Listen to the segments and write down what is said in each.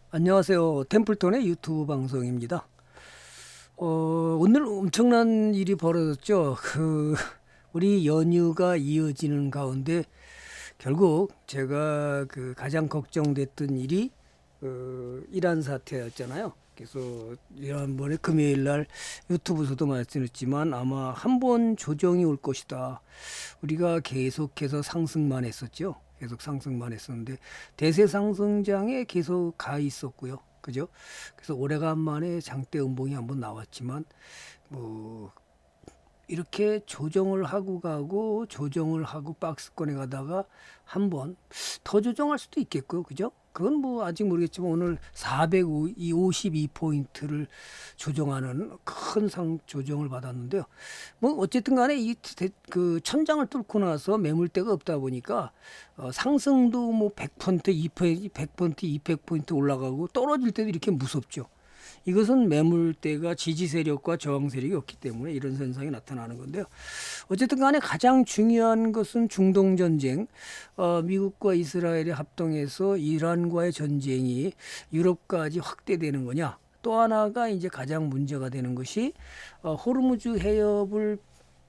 안녕하세요. 템플턴의 유튜브 방송입니다. 오늘 엄청난 일이 벌어졌죠. 우리 연휴가 이어지는 가운데 결국 제가 가장 걱정됐던 일이 이란 사태였잖아요. 그래서 지난번에 금요일 날 유튜브에서도 말씀했지만 아마 한 번 조정이 올 것이다. 우리가 계속해서 상승만 했었죠. 계속 상승만 했었는데 대세 상승장에 계속 가 있었고요. 그죠? 그래서 오래간만에 장대 음봉이 한번 나왔지만 뭐 이렇게 조정을 하고 가고 조정을 하고 박스권에 가다가 한번 더 조정할 수도 있겠고요. 그죠? 그건 뭐 아직 모르겠지만 오늘 452포인트를 조정하는 큰 조정을 받았는데요. 뭐 어쨌든 간에 그 천장을 뚫고 나서 매물대가 없다 보니까 상승도 뭐 100%, 200%, 100%, 200포인트 올라가고 떨어질 때도 이렇게 무섭죠. 이것은 매물대가 지지 세력과 저항 세력이 없기 때문에 이런 현상이 나타나는 건데요. 어쨌든 간에 가장 중요한 것은 중동 전쟁, 미국과 이스라엘이 합동해서 이란과의 전쟁이 유럽까지 확대되는 거냐. 또 하나가 이제 가장 문제가 되는 것이 호르무즈 해협을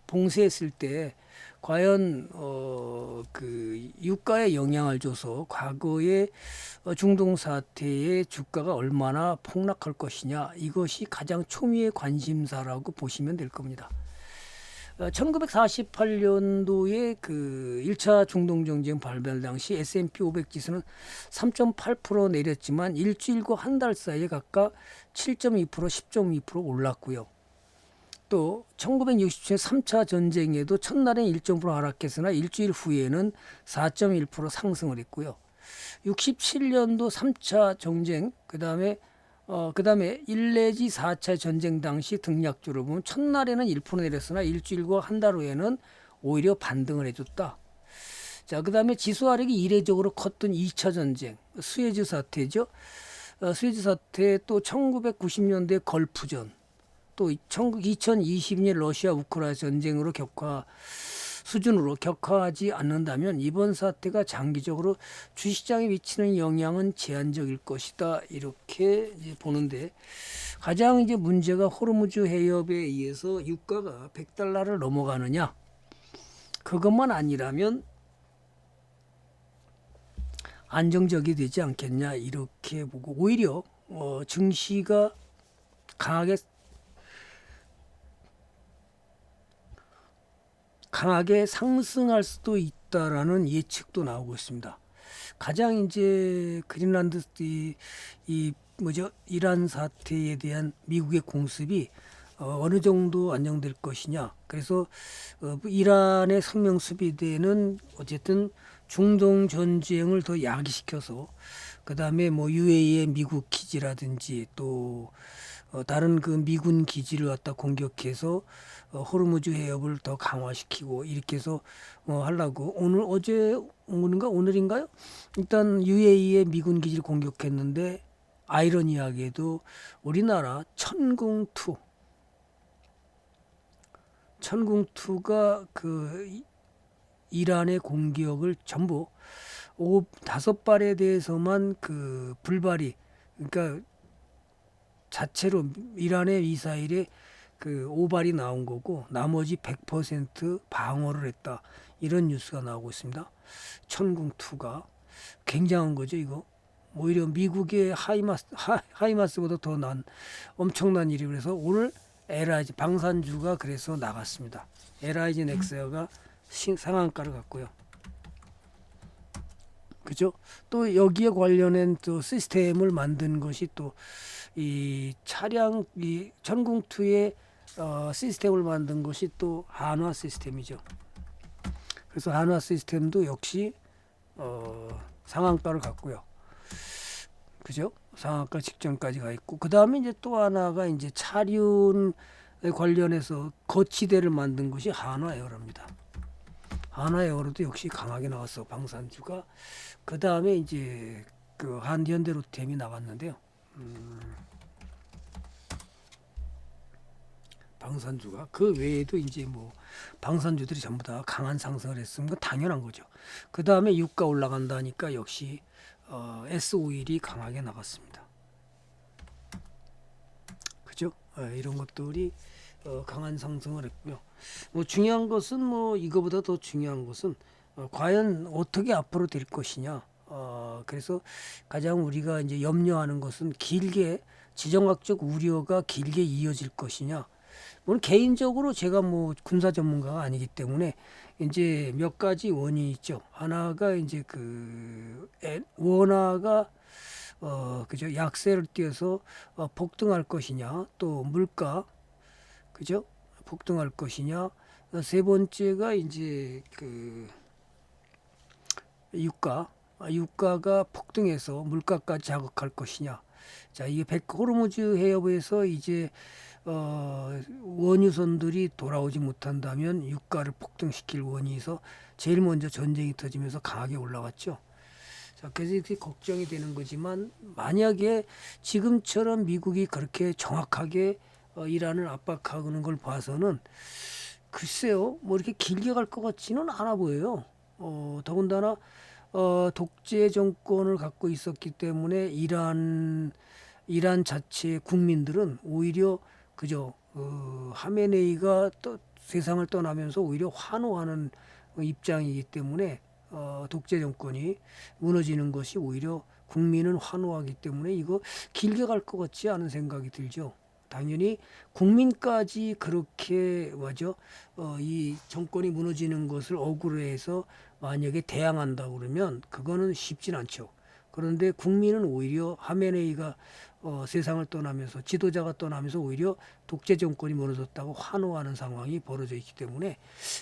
봉쇄했을 때 과연 그 유가에 영향을 줘서 과거의 중동 사태의 주가가 얼마나 폭락할 것이냐, 이것이 가장 초미의 관심사라고 보시면 될 겁니다. 1948년도에 그 1차 중동 정쟁 발발 당시 S&P 500 지수는 3.8% 내렸지만 일주일과 한 달 사이에 각각 7.2%, 10.2% 올랐고요. 또 1967년 3차 전쟁에도 첫날엔 1.5% 하락했으나 일주일 후에는 4.1% 상승을 했고요. 67년도 3차 전쟁, 그다음에 1 내지 4차 전쟁 당시 등락주를 보면 첫날에는 1% 내렸으나 일주일과 한 달 후에는 오히려 반등을 해줬다. 자, 그다음에 지수 하락이 이례적으로 컸던 2차 전쟁, 수에즈 사태죠. 수에즈 사태, 또 1990년대 걸프전, 또 2022년 러시아 우크라이나 전쟁으로 수준으로 격화하지 않는다면 이번 사태가 장기적으로 주시장에 미치는 영향은 제한적일 것이다. 이렇게 이제 보는데, 가장 이제 문제가 호르무즈 해협에 의해서 유가가 100달러를 넘어가느냐. 그것만 아니라면 안정적이 되지 않겠냐, 이렇게 보고 오히려 증시가 강하게 상승할 수도 있다라는 예측도 나오고 있습니다. 가장 이제 그린란드 이 뭐죠, 이란 사태에 대한 미국의 공습이 어느 정도 안정될 것이냐. 그래서 이란의 성명 수비대는 어쨌든 중동 전쟁을 더 야기시켜서 그다음에 뭐 UAE의 미국 기지라든지 또 다른 그 미군 기지를 갖다 공격해서 호르무즈 해협을 더 강화시키고 이렇게 해서 하려고 오늘인가요? 일단 UAE의 미군 기지를 공격했는데 아이러니하게도 우리나라 천궁2가 그 이란의 공격을 전부 5발에 대해서만 그 불발이, 그러니까 자체로 이란의 미사일에 그 5발이 나온 거고 나머지 100% 방어를 했다. 이런 뉴스가 나오고 있습니다. 천궁2가 굉장한 거죠, 이거. 오히려 미국의 하이마스보다 더 난 엄청난 일이. 그래서 오늘 LIG 방산주가 그래서 나갔습니다. LIG 넥스가 상한가를 갔고요. 그죠? 또 여기에 관련된 또 시스템을 만든 것이 또 이 차량 이 천궁2의 시스템을 만든 것이 또 한화 시스템이죠. 그래서 한화 시스템도 역시 상한가를 갔고요. 그죠? 상한가 직전까지 가 있고, 그 다음에 이제 또 하나가 이제 차륜에 관련해서 거치대를 만든 것이 한화에어로입니다. 한화에어로도 역시 강하게 나왔어, 방산주가. 그 다음에 이제 그 한현대로템이 나갔는데요. 방산주가 그 외에도 이제 뭐 방산주들이 전부 다 강한 상승을 했으면 당연한 거죠. 그 다음에 유가 올라간다니까 역시 S51이 강하게 나갔습니다. 있죠. 이런 것들이 강한 상승을 했고요. 뭐 중요한 것은 뭐 이거보다 더 중요한 것은 과연 어떻게 앞으로 될 것이냐. 그래서 가장 우리가 이제 염려하는 것은 길게 지정학적 우려가 길게 이어질 것이냐. 물론 개인적으로 제가 뭐 군사 전문가가 아니기 때문에 이제 몇 가지 원인이 있죠. 하나가 이제 그 원화가 그죠, 약세를 띄어서 폭등할 것이냐, 또 물가, 그죠, 폭등할 것이냐. 세 번째가 이제 그 유가가 폭등해서 물가까지 자극할 것이냐. 자, 이게 호르무즈 해협에서 이제 원유선들이 돌아오지 못한다면 유가를 폭등시킬 원인에서 제일 먼저 전쟁이 터지면서 강하게 올라갔죠. 자, 그래서 이렇게 걱정이 되는 거지만 만약에 지금처럼 미국이 그렇게 정확하게 이란을 압박하는 걸 봐서는 글쎄요, 뭐 이렇게 길게 갈 것 같지는 않아 보여요. 더군다나 독재 정권을 갖고 있었기 때문에 이란 자체의 국민들은 오히려 그저 하메네이가 또 세상을 떠나면서 오히려 환호하는 입장이기 때문에 독재 정권이 무너지는 것이 오히려 국민은 환호하기 때문에 이거 길게 갈 것 같지 않은 생각이 들죠. 당연히 국민까지 그렇게 이 정권이 무너지는 것을 억울해해서 만약에 대항한다 그러면 그거는 쉽진 않죠. 그런데 국민은 오히려 하메네이가 세상을 떠나면서 지도자가 떠나면서 오히려 독재 정권이 무너졌다고 환호하는 상황이 벌어져 있기 때문에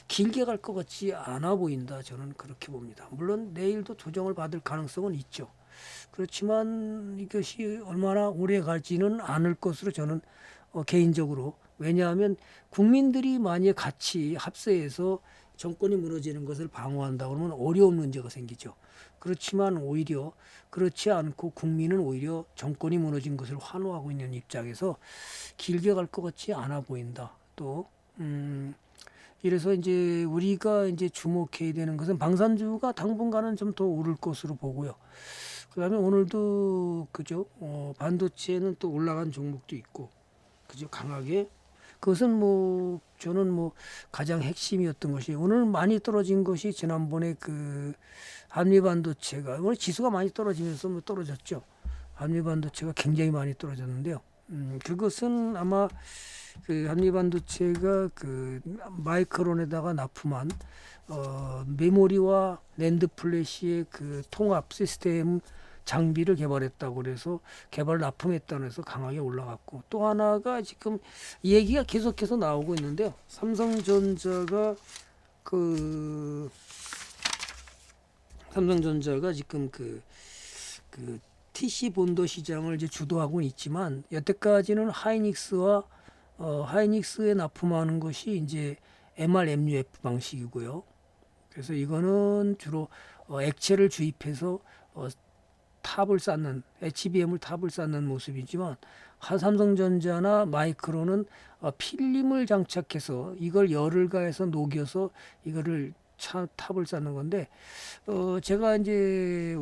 길게 갈 것 같지 않아 보인다. 저는 그렇게 봅니다. 물론 내일도 조정을 받을 가능성은 있죠. 그렇지만 이것이 얼마나 오래 갈지는 않을 것으로 저는 개인적으로, 왜냐하면 국민들이 만약 같이 합세해서 정권이 무너지는 것을 방어한다 그러면 어려운 문제가 생기죠. 그렇지만 오히려 그렇지 않고 국민은 오히려 정권이 무너진 것을 환호하고 있는 입장에서 길게 갈 것 같지 않아 보인다. 또 이래서 이제 우리가 이제 주목해야 되는 것은 방산주가 당분간은 좀 더 오를 것으로 보고요. 그다음에 오늘도 그죠, 반도체는 또 올라간 종목도 있고, 그죠, 강하게. 그것은 뭐 저는 뭐 가장 핵심이었던 것이, 오늘 많이 떨어진 것이 지난번에 그 한미 반도체가 오늘 지수가 많이 떨어지면서 뭐 떨어졌죠. 한미 반도체가 굉장히 많이 떨어졌는데요. 그것은 아마 그 한미 반도체가 그 마이크론에다가 납품한 메모리와 낸드 플래시의 그 통합 시스템 장비를 개발했다고 그래서 개발 납품했다고 해서 강하게 올라갔고, 또 하나가 지금 얘기가 계속해서 나오고 있는데요. 삼성전자가 지금 그 TC 본도 시장을 이제 주도하고 있지만 여태까지는 하이닉스에 납품하는 것이 이제 MRMUF 방식이고요. 그래서 이거는 주로 액체를 주입해서 탑을 쌓는, HBM을 탑을 쌓는 모습이지만 삼성전자나 마이크론은 필름을 장착해서 이걸 열을 가해서 녹여서 이거를 탑을 쌓는 건데, 제가 이제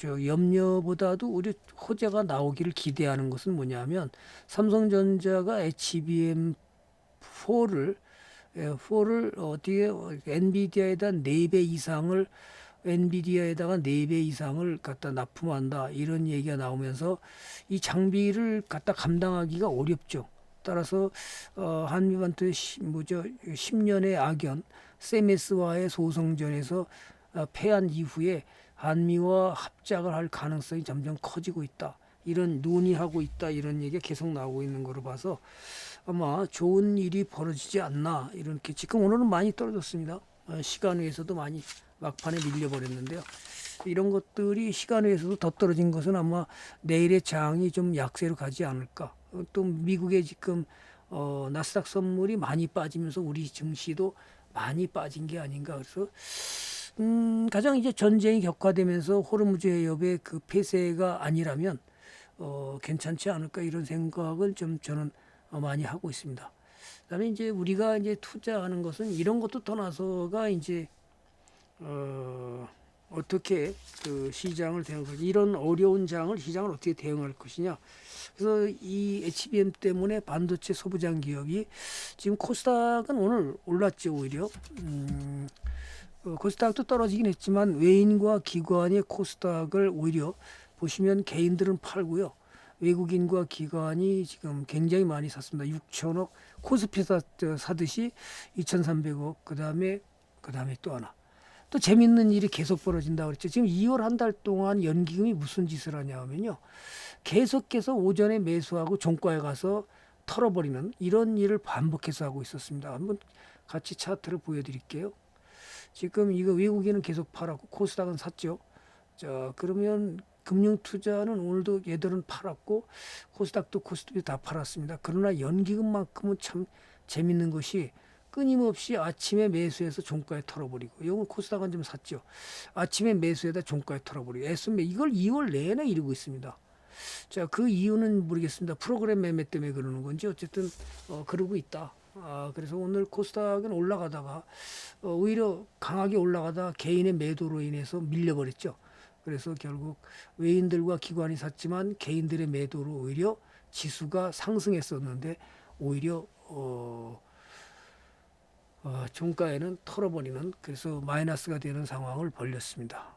염려보다도 우리 호재가 나오기를 기대하는 것은 뭐냐면, 삼성전자가 HBM4를 어떻게 엔비디아에다 4배 이상을 엔비디아에다가 4배 이상을 갖다 납품한다, 이런 얘기가 나오면서 이 장비를 갖다 감당하기가 어렵죠. 따라서 한미반도의 10년의 악연 세메스와의 소송전에서 패한 이후에 한미와 합작을 할 가능성이 점점 커지고 있다, 이런 논의하고 있다, 이런 얘기가 계속 나오고 있는 거로 봐서 아마 좋은 일이 벌어지지 않나, 이렇게. 지금 오늘은 많이 떨어졌습니다. 시간 외에서도 많이 막판에 밀려버렸는데요. 이런 것들이 시간 외에서도 더 떨어진 것은 아마 내일의 장이 좀 약세로 가지 않을까. 또 미국의 지금 나스닥 선물이 많이 빠지면서 우리 증시도 많이 빠진 게 아닌가. 그래서 가장 이제 전쟁이 격화되면서 호르무즈 해협의 그 폐쇄가 아니라면 괜찮지 않을까, 이런 생각을 좀 저는 많이 하고 있습니다. 그다음에 이제 우리가 이제 투자하는 것은 이런 것도 떠나서가 이제 어떻게 그 시장을 대응할 것이냐, 이런 어려운 시장을 어떻게 대응할 것이냐. 그래서 이 HBM 때문에 반도체 소부장 기업이 지금 코스닥은 오늘 올랐죠. 오히려 코스닥도 떨어지긴 했지만 외인과 기관이 코스닥을 오히려 보시면 개인들은 팔고요. 외국인과 기관이 지금 굉장히 많이 샀습니다. 6천억 코스피 사듯이 2,300억. 그다음에 또 하나. 또 재밌는 일이 계속 벌어진다고 그랬죠. 지금 2월 한 달 동안 연기금이 무슨 짓을 하냐 하면요. 계속해서 오전에 매수하고 종가에 가서 털어버리는 이런 일을 반복해서 하고 있었습니다. 한번 같이 차트를 보여드릴게요. 지금 이거 외국인은 계속 팔았고 코스닥은 샀죠. 자, 그러면 금융투자는 오늘도 얘들은 팔았고 코스닥도 코스닥이 다 팔았습니다. 그러나 연기금만큼은 참 재밌는 것이 끊임없이 아침에 매수해서 종가에 털어버리고, 이건 코스닥은 좀 샀죠. 아침에 매수해다 종가에 털어버리고, S&P 이걸 2월 내내 이루고 있습니다. 자, 그 이유는 모르겠습니다. 프로그램 매매 때문에 그러는 건지 어쨌든 그러고 있다. 그래서 오늘 코스닥은 올라가다가 오히려 강하게 올라가다 개인의 매도로 인해서 밀려버렸죠. 그래서 결국 외인들과 기관이 샀지만 개인들의 매도로 오히려 지수가 상승했었는데 오히려 종가에는 털어버리는, 그래서 마이너스가 되는 상황을 벌렸습니다.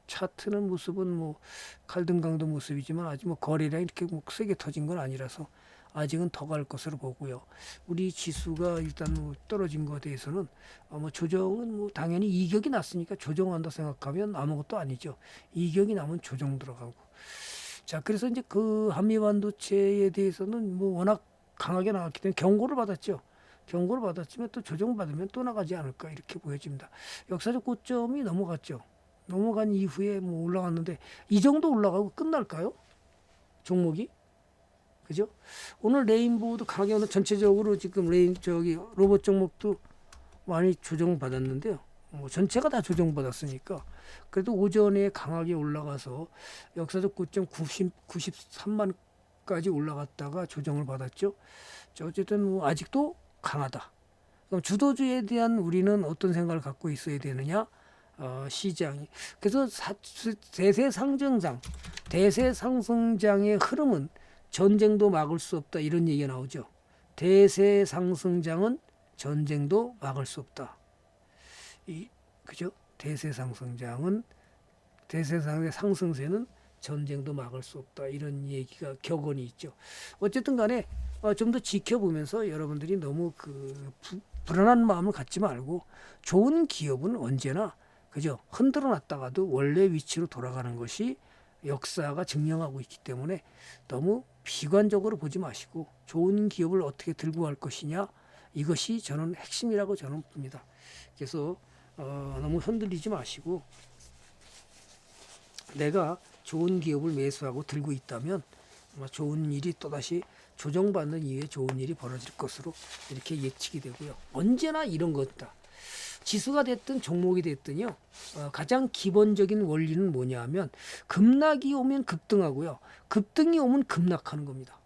차트는 모습은 뭐 칼등강도 모습이지만 아직 뭐 거래량이 이렇게 뭐 세게 터진 건 아니라서 아직은 더 갈 것으로 보고요. 우리 지수가 일단 뭐 떨어진 것에 대해서는 뭐 조정은 뭐 당연히 이격이 났으니까 조정한다 생각하면 아무것도 아니죠. 이격이 나면 조정 들어가고. 자, 그래서 이제 그 한미 반도체에 대해서는 뭐 워낙 강하게 나갔기 때문에 경고를 받았죠. 경고를 받았지만 또 조정받으면 또 나가지 않을까 이렇게 보여집니다. 역사적 고점이 넘어갔죠. 넘어간 이후에 뭐 올라갔는데 이 정도 올라가고 끝날까요? 종목이? 그죠? 오늘 레인보우도 강하게 오늘 전체적으로 지금 로봇 종목도 많이 조정받았는데요. 전체가 다 조정받았으니까 그래도 오전에 강하게 올라가서 역사적 고점 93만까지 올라갔다가 조정을 받았죠. 자, 어쨌든 뭐 아직도 강하다. 그럼 주도주에 대한 우리는 어떤 생각을 갖고 있어야 되느냐? 시장이. 그래서 대세상승장의 흐름은 전쟁도 막을 수 없다, 이런 얘기가 나오죠. 대세상승장은 전쟁도 막을 수 없다. 그죠? 대세상승장은 대세상의 상승세는 전쟁도 막을 수 없다, 이런 얘기가 격언이 있죠. 어쨌든 간에 좀 더 지켜보면서 여러분들이 너무 불안한 마음을 갖지 말고 좋은 기업은 언제나 그죠? 흔들어 놨다가도 원래 위치로 돌아가는 것이 역사가 증명하고 있기 때문에 너무 비관적으로 보지 마시고 좋은 기업을 어떻게 들고 갈 것이냐, 이것이 저는 핵심이라고 저는 봅니다. 그래서 너무 흔들리지 마시고 내가 좋은 기업을 매수하고 들고 있다면 아마 좋은 일이 또다시 조정받는 이후에 좋은 일이 벌어질 것으로 이렇게 예측이 되고요. 언제나 이런 것다. 지수가 됐든 종목이 됐든요. 가장 기본적인 원리는 뭐냐 하면 급락이 오면 급등하고요. 급등이 오면 급락하는 겁니다.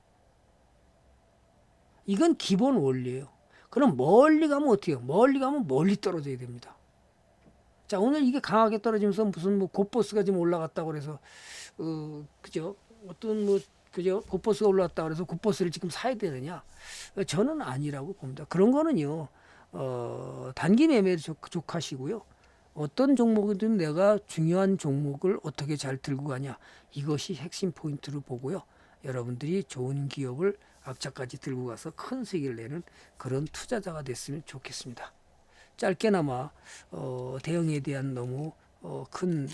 이건 기본 원리예요. 그럼 멀리 가면 어떻게 해요? 멀리 가면 멀리 떨어져야 됩니다. 자, 오늘 이게 강하게 떨어지면서 무슨 뭐 고버스가 지금 올라갔다고 그래서 그죠? 어떤 뭐 그죠? 고버스가 올라왔다고 그래서 고버스를 지금 사야 되느냐? 저는 아니라고 봅니다. 그런 거는요. 단기 매매에 족하시고요. 어떤 종목이든 내가 중요한 종목을 어떻게 잘 들고 가냐, 이것이 핵심 포인트로 보고요. 여러분들이 좋은 기업을 악착까지 들고 가서 큰 수익을 내는 그런 투자자가 됐으면 좋겠습니다. 짧게나마 대응에 대한 너무 큰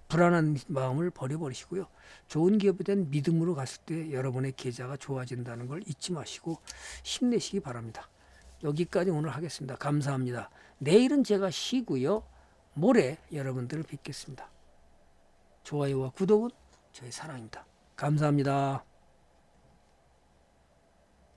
불안한 마음을 버려버리시고요. 좋은 기업에 대한 믿음으로 갔을 때 여러분의 계좌가 좋아진다는 걸 잊지 마시고 힘내시기 바랍니다. 여기까지 오늘 하겠습니다. 감사합니다. 내일은 제가 쉬고요. 모레 여러분들을 뵙겠습니다. 좋아요와 구독은 저의 사랑입니다. 감사합니다.